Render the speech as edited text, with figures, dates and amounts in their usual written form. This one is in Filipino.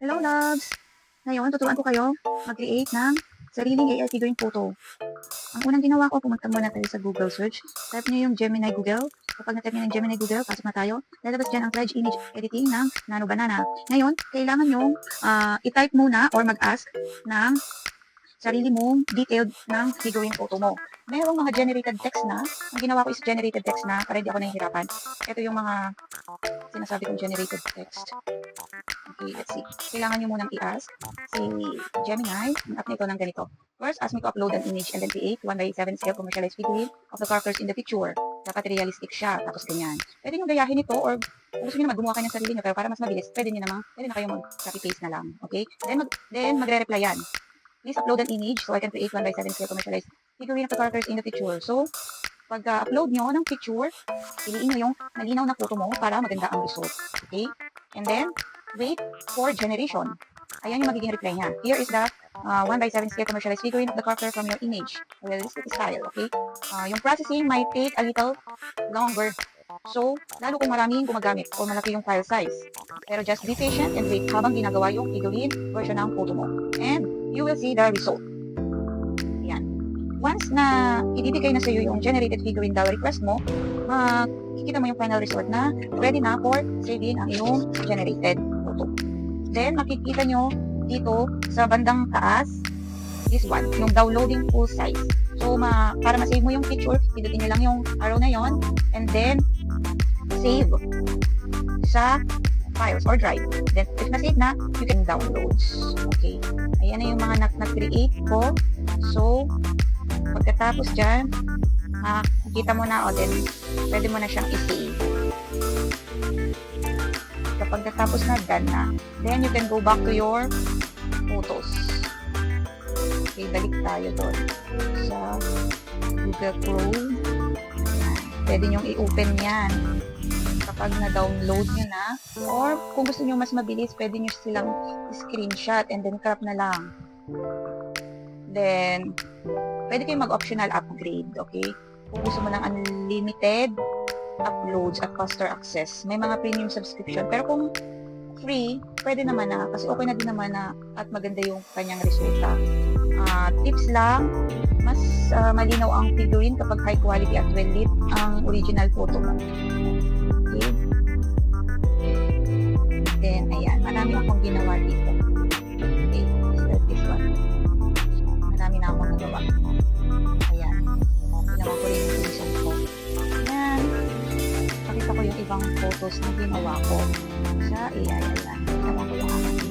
Hello, loves! Ngayon, tuturuan ko kayo mag-create ng sariling AI figurine photo. Ang unang ginawa ko, pumunta muna tayo sa Google search. Type niyo yung Gemini Google. Kapag na-type niyo ng Gemini Google, pasok na tayo. Lalabas dyan ang pledge image editing ng Nano Banana. Ngayon, kailangan yung i-type muna or mag-ask ng sarili mong detailed ng figurine photo mo. Merong mga generated text na. Ang ginawa ko is generated text na para hindi ako nahihirapan. Ito yung mga sinasabi kong generated text. Okay, let's see. Kailangan nyo munang i-ask si Gemini, ang app nito ng ganito. First, ask me to upload an image and then create 1:7 scale commercialized figurine of the characters in the picture. Dapat realistic siya, tapos ganyan. Pwede nyo gayahin ito or kung gusto nyo naman gumawa kayo ng sarili nyo, pero para mas mabilis, pwede na kayo mag-copy-paste na lang. Okay? Then magre-reply yan. Please upload an image so I can create 1:7 scale commercialized figurine of the characters in the picture. So, pag-upload nyo ng picture, piliin nyo yung malinaw na photo mo para maganda ang result. Okay? And then, wait for generation. Ayan yung magiging reply niya. Here is the 1:7 scale commercialized figurine of the character from your image. Realistic style, okay? Yung processing might take a little longer. So, lalo kung maraming gumagamit o malaki yung file size. Pero just be patient and wait habang ginagawa yung figurine version ng photo mo. And you will see the result. Yan. Once na ibibigay na sa iyo yung generated figurine daw request mo, makikita mo yung final result na ready na for saving ang iyong generated photo. Then, makikita nyo dito sa bandang taas, this one, yung downloading full size. So, para ma-save mo yung picture, pinutin nyo lang yung arrow na yon and then, save sa files or drive. Then, if na-save na, you can download. Okay. Ayan na yung mga nag-create ko. So, pagkatapos dyan, makikita mo na o then, pwede mo na siyang i-save. Kapag natapos na, done na. Then, you can go back to your photos. Okay, balik tayo doon sa Google Chrome. Pwede nyong i-open yan kapag na-download nyo na. Or, kung gusto nyo mas mabilis, pwede nyo silang screenshot and then crop na lang. Then, pwede kayong mag-optional upgrade, okay? Kung gusto mo ng unlimited uploads at faster access. May mga premium subscription. Pero kung free, pwede naman na. Kasi okay na din naman na at maganda yung kanyang resulta. Tips lang, mas malinaw ang figurine kapag high quality at well lit ang original photo mo. Okay? Then, ayan. Marami akong ginawa dito. Okay, start this one. Marami na akong nagawa. Ayan. Ginawa ko rin yung reason ko. Ayan. Pakita ko yung ibang photos na ginawa ko sa AI. Ayan.